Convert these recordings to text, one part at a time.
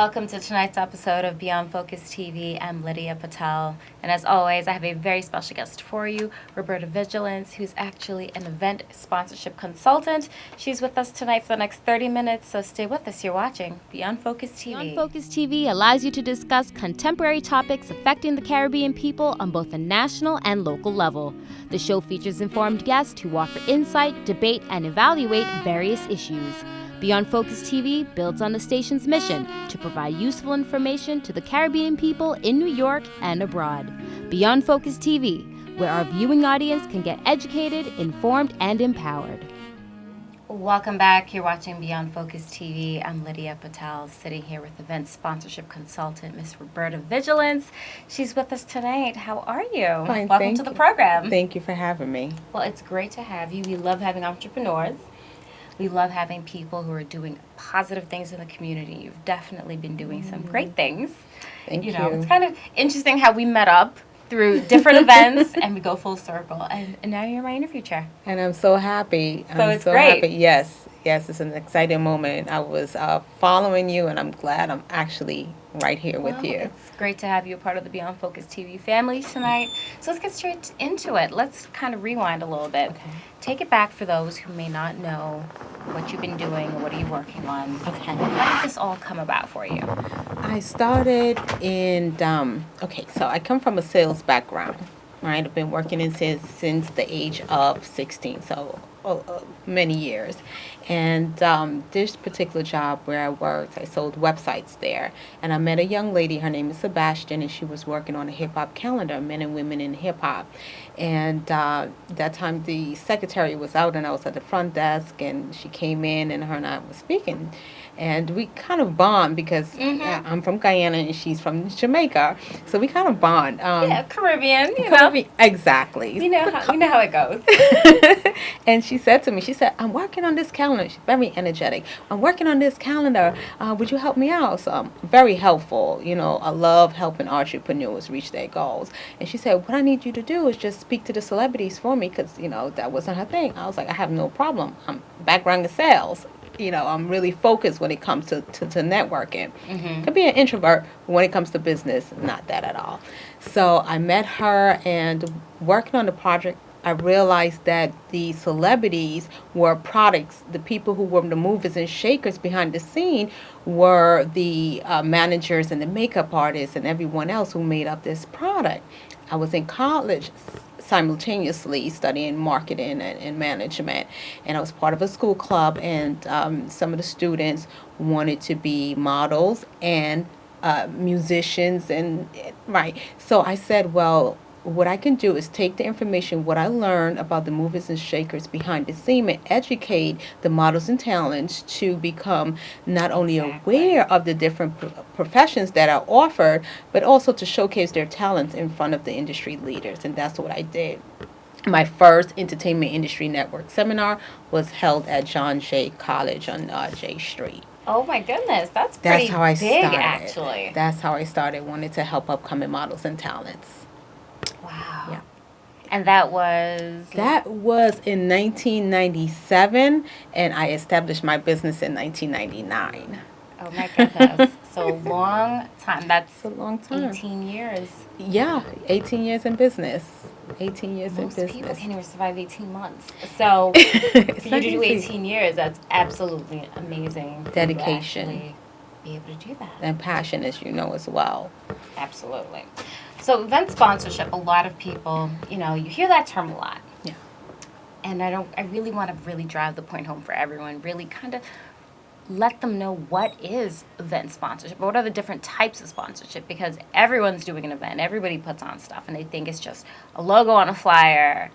Welcome to tonight's episode of Beyond Focus TV. I'm Lydia Patel, and as always, I have a very special guest for you, Roberta Vigilance, who's actually an event sponsorship consultant. She's with us tonight for the next 30 minutes, so stay with us. You're watching Beyond Focus TV. Beyond Focus TV allows you to discuss contemporary topics affecting the Caribbean people on both a national and local level. The show features informed guests who offer insight, debate, and evaluate various issues. Beyond Focus TV builds on the station's mission to provide useful information to the Caribbean people in New York and abroad. Beyond Focus TV, where our viewing audience can get educated, informed, and empowered. Welcome back. You're watching Beyond Focus TV. I'm Lydia Patel, sitting here with event sponsorship consultant, Miss Roberta Vigilance. She's with us tonight. How are you? Fine, Welcome to the program. Thank you for having me. Well, it's great to have you. We love having entrepreneurs. We love having people who are doing positive things in the community. You've definitely been doing some great things. Thank you. It's kind of interesting how we met up through different events and we go full circle. And now you're in my interview chair. And I'm so happy. It's great. Happy. Yes, it's an exciting moment. I was following you, and I'm glad I'm actually right here with you. It's great to have you a part of the Beyond Focus TV family tonight. So let's get straight into it. Let's kind of rewind a little bit. Okay. Take it back for those who may not know what you've been doing or what are you working on. Okay. How did this all come about for you? I started in, so I come from a sales background, right? I've been working in sales since the age of 16, so many years. And this particular job where I worked, I sold websites there. And I met a young lady, her name is Sebastian, and she was working on a hip-hop calendar, men and women in hip-hop. And that time the secretary was out, and I was at the front desk, and she came in, and her and I were speaking. And we kind of bond because I'm from Guyana and she's from Jamaica, so we kind of bond. Caribbean, Caribbean, exactly. You know how it goes. And she said to me, I'm working on this calendar. She's very energetic. I'm working on this calendar. Would you help me out? So I'm very helpful. I love helping entrepreneurs reach their goals. And she said, what I need you to do is just speak to the celebrities for me because, that wasn't her thing. I was like, I have no problem. I'm background in sales. I'm really focused when it comes to networking. Could be an introvert, but when it comes to business, not that at all. So I met her, and working on the project, I realized that the celebrities were products. The people who were the movers and shakers behind the scene were the managers and the makeup artists and everyone else who made up this product. I was in college simultaneously studying marketing and management, and I was part of a school club, and some of the students wanted to be models and musicians, and right. So I said, well, what I can do is take the information, what I learned about the movers and shakers behind the scene, and educate the models and talents to become not only aware of the different professions that are offered, but also to showcase their talents in front of the industry leaders. And that's what I did. My first entertainment industry network seminar was held at John Jay College on J Street. Oh my goodness, that's pretty how I big, started. actually. That's how I started. Wanted to help upcoming models and talents. Wow. Yeah. And that was? That was in 1997, and I established my business in 1999. Oh my goodness. So long time. That's a long time. 18 years. Yeah, 18 years in business. 18 years in business. Most people can't even survive 18 months. So for you to do 18 years, that's absolutely amazing. Dedication. To actually be able to do that. And passion, as you know, as well. Absolutely. So event sponsorship, a lot of people, you hear that term a lot. Yeah. And I really want to really drive the point home for everyone, really kind of let them know what is event sponsorship, what are the different types of sponsorship, because everyone's doing an event, everybody puts on stuff, and they think it's just a logo on a flyer,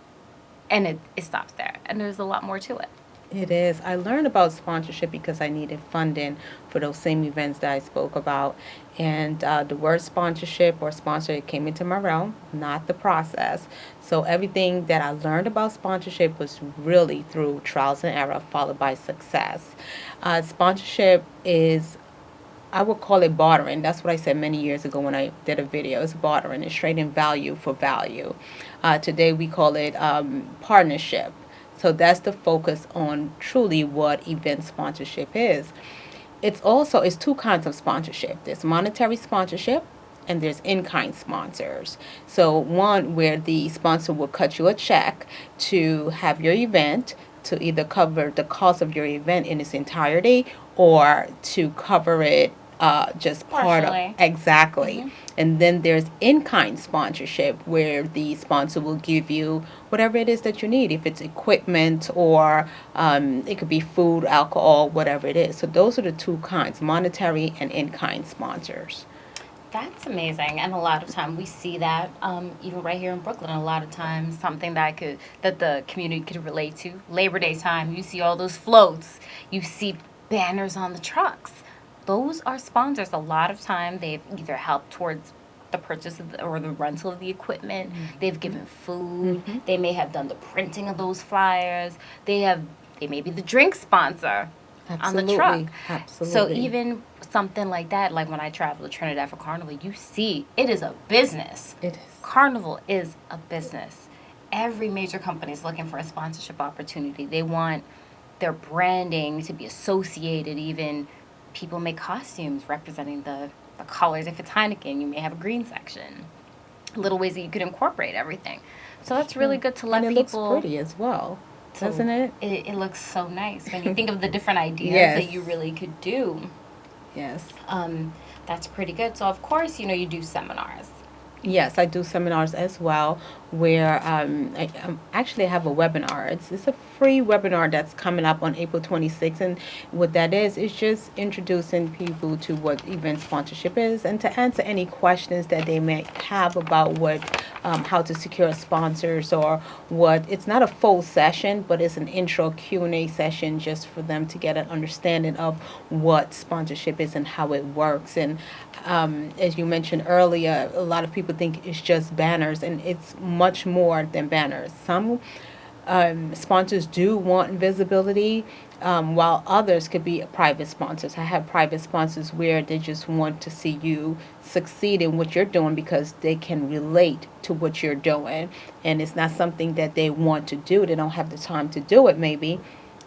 and it stops there. And there's a lot more to it. It is. I learned about sponsorship because I needed funding for those same events that I spoke about. And the word sponsorship or sponsor came into my realm, not the process. So everything that I learned about sponsorship was really through trials and error followed by success. Sponsorship is, I would call it bartering. That's what I said many years ago when I did a video. It's bartering. It's trading value for value. Today we call it partnership. So that's the focus on truly what event sponsorship is. it's two kinds of sponsorship. There's monetary sponsorship and there's in-kind sponsors. So one where the sponsor will cut you a check to have your event, to either cover the cost of your event in its entirety or to cover it just part of Partially. exactly. And then there's in-kind sponsorship where the sponsor will give you whatever it is that you need. If it's equipment or it could be food, alcohol, whatever it is. So those are the two kinds, monetary and in-kind sponsors. That's amazing, and a lot of time we see that even right here in Brooklyn. A lot of times, something that the community could relate to. Labor Day time, you see all those floats, you see banners on the trucks. Those are sponsors. A lot of time, they've either helped towards the purchase of or the rental of the equipment. They've given food. They may have done the printing of those flyers. They may be the drink sponsor on the truck. Absolutely. So even something like that, like when I travel to Trinidad for Carnival, you see it is a business. It is. Carnival is a business. Every major company is looking for a sponsorship opportunity. They want their branding to be associated. Even people make costumes representing the colors. If it's Heineken, you may have a green section. Little ways that you could incorporate everything. So that's really good to let and it people. looks pretty as well, doesn't it? It looks so nice when you think of the different ideas Yes. that you really could do. Yes. That's pretty good. So of course, you do seminars. Yes, I do seminars as well where I actually have a webinar. It's a free webinar that's coming up on April 26th. And what that is just introducing people to what event sponsorship is and to answer any questions that they may have about how to secure sponsors or what. It's not a full session, but it's an intro Q&A session just for them to get an understanding of what sponsorship is and how it works. And as you mentioned earlier, a lot of people think it's just banners, and it's much more than banners. Some sponsors do want visibility, while others could be private sponsors. I have private sponsors where they just want to see you succeed in what you're doing because they can relate to what you're doing. And it's not something that they want to do. They don't have the time to do it maybe,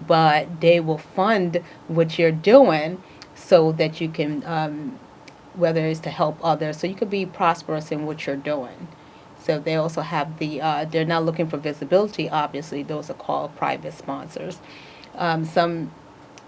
but they will fund what you're doing so that you can whether it's to help others, so you could be prosperous in what you're doing. So they also have they're not looking for visibility, obviously. Those are called private sponsors. Some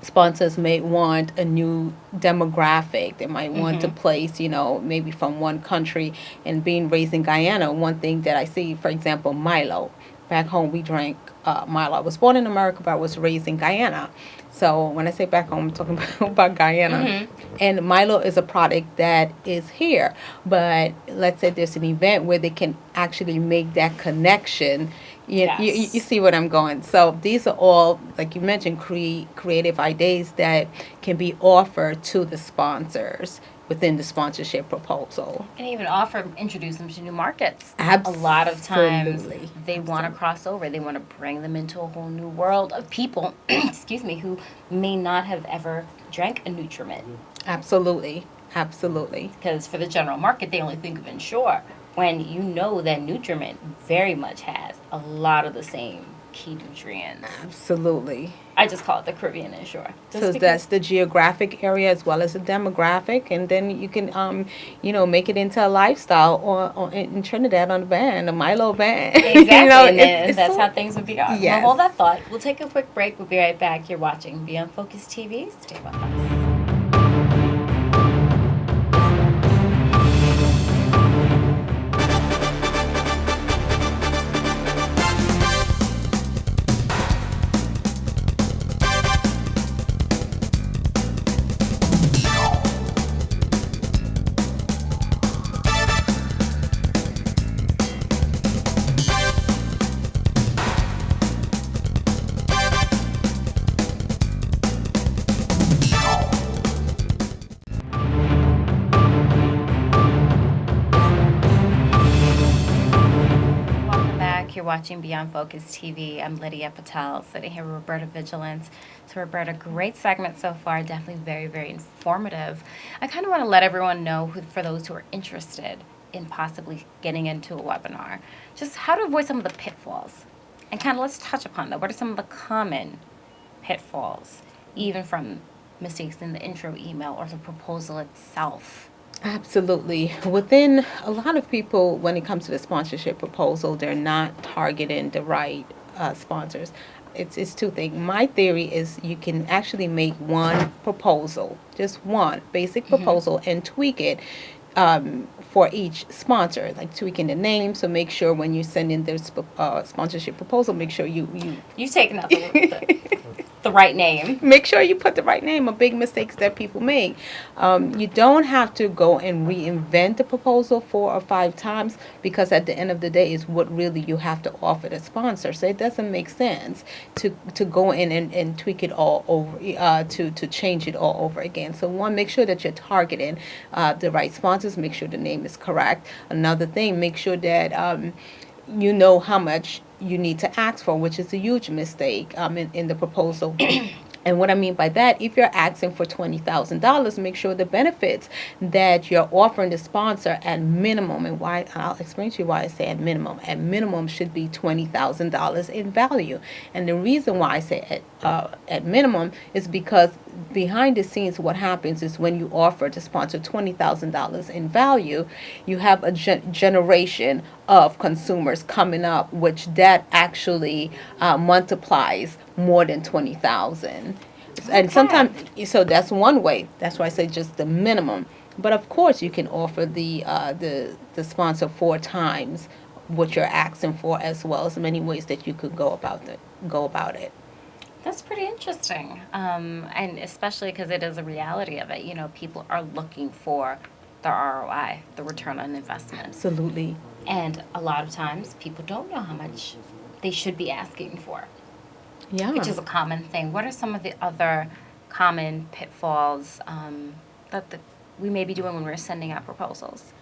sponsors may want a new demographic. They might want to place, maybe from one country. And being raised in Guyana, one thing that I see, for example, Milo. Back home, we drank Milo. I was born in America, but I was raised in Guyana. So when I say back home, I'm talking about Guyana. And Milo is a product that is here. But let's say there's an event where they can actually make that connection. You see what I'm going. So these are all, like you mentioned, creative ideas that can be offered to the sponsors within the sponsorship proposal. And even introduce them to new markets. Absolutely. A lot of times they want to cross over. They want to bring them into a whole new world of people, excuse me, who may not have ever drank a nutriment. Absolutely. Absolutely. Because for the general market, they only think of Ensure, when you know that nutriment very much has a lot of the same key nutrients. Absolutely. I just call it the Caribbean Ensure. So that's the geographic area as well as the demographic, and then you can, make it into a lifestyle or in Trinidad on the band, a Milo band. Exactly, and that's how things would be. Yes. Well, hold that thought. We'll take a quick break. We'll be right back. You're watching Beyond Focus TV. Stay with us. You're watching Beyond Focus TV. I'm Lydia Patel, sitting here with Roberta Vigilance. So Roberta, great segment so far, definitely very, very informative. I kind of want to let everyone know, for those who are interested in possibly getting into a webinar, just how to avoid some of the pitfalls. And kind of let's touch upon that. What are some of the common pitfalls, even from mistakes in the intro email or the proposal itself? Absolutely. Within a lot of people, when it comes to the sponsorship proposal, they're not targeting the right sponsors. It's two things. My theory is you can actually make one proposal, just one basic proposal, and tweak it for each sponsor, like tweaking the name. So make sure when you send in their sponsorship proposal, make sure you You've taken out the right name. make sure you put the right name. A big mistakes that people make. You don't have to go and reinvent the proposal 4 or 5 times, because at the end of the day is what really you have to offer the sponsor. So it doesn't make sense to go in and tweak it all over, to change it all over again. So one, make sure that you're targeting the right sponsors. Make sure the name is correct. Another thing, make sure that you know how much you need to ask for, which is a huge mistake in the proposal. And what I mean by that, if you're asking for $20,000, make sure the benefits that you're offering the sponsor at minimum, and why I'll explain to you why I say at minimum should be $20,000 in value. And the reason why I say at minimum is because behind the scenes, what happens is when you offer to sponsor $20,000 in value, you have a generation of consumers coming up, which that actually multiplies more than 20,000. And sometimes, so that's one way. That's why I say just the minimum. But of course, you can offer the sponsor 4 times what you're asking for, as well as many ways that you could go about it. That's pretty interesting. And especially because it is a reality of it. You know, people are looking for the ROI, the return on investment. Absolutely. And a lot of times people don't know how much they should be asking for. Yeah. Which is a common thing. What are some of the other common pitfalls that we may be doing when we're sending out proposals?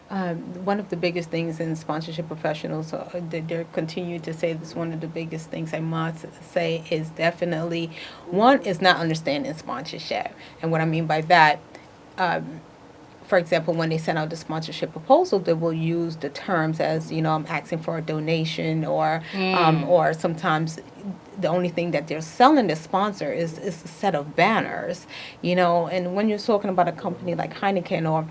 One of the biggest things in sponsorship professionals, they continue to say this, one of the biggest things I must say is definitely, one is not understanding sponsorship. And what I mean by that, for example, when they send out the sponsorship proposal, they will use the terms as, I'm asking for a donation, or sometimes the only thing that they're selling the sponsor is a set of banners, and when you're talking about a company like Heineken or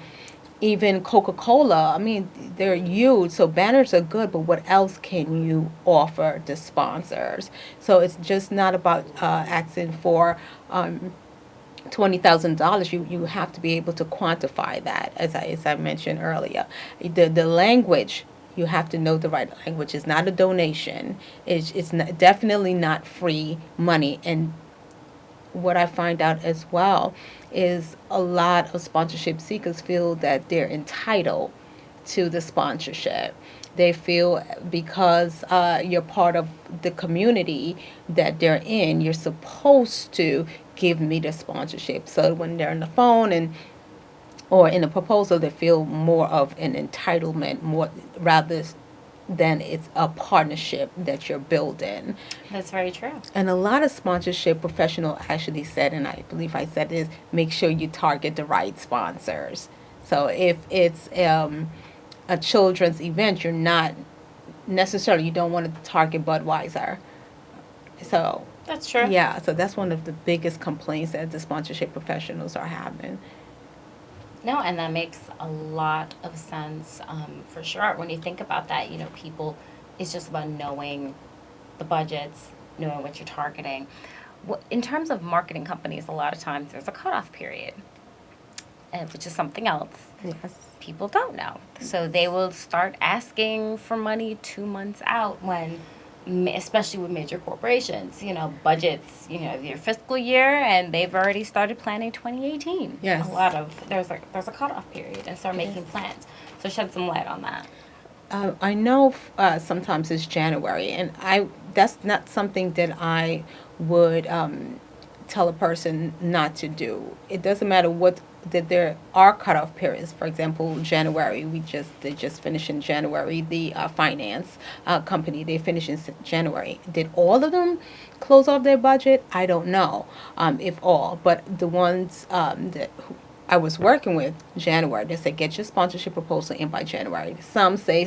even Coca-Cola, I mean, they're huge, so banners are good, but what else can you offer the sponsors? So it's just not about asking for $20,000. You have to be able to quantify that, as I mentioned earlier. The language, you have to know the right language. It's not a donation. It's not, definitely not free money. And what I find out as well is a lot of sponsorship seekers feel that they're entitled to the sponsorship. They feel because you're part of the community that they're in, you're supposed to give me the sponsorship. So when they're on the phone or in a proposal, they feel more of an entitlement, more rather than it's a partnership that you're building. That's very true. And a lot of sponsorship professional actually said, and I believe I said this, make sure you target the right sponsors. So if it's a children's event, you're not necessarily, you don't want to target Budweiser. So that's true. Yeah, so that's one of the biggest complaints that the sponsorship professionals are having. No, and that makes a lot of sense, for sure. When you think about that, people, it's just about knowing the budgets, knowing what you're targeting. In terms of marketing companies, a lot of times there's a cutoff period, which is something else. Yes. People don't know. So they will start asking for money 2 months out when, especially with major corporations, budgets, their fiscal year, and they've already started planning 2018. Yes. There's a cutoff period and start making plans. So shed some light on that. I know sometimes it's January, and that's not something that I would tell a person not to do. It doesn't matter that there are cutoff periods. For example, January, they just finished in January. The finance company, they finished in January. Did all of them close off their budget? I don't know if all, but the ones that I was working with, January, they said get your sponsorship proposal in by January. Some say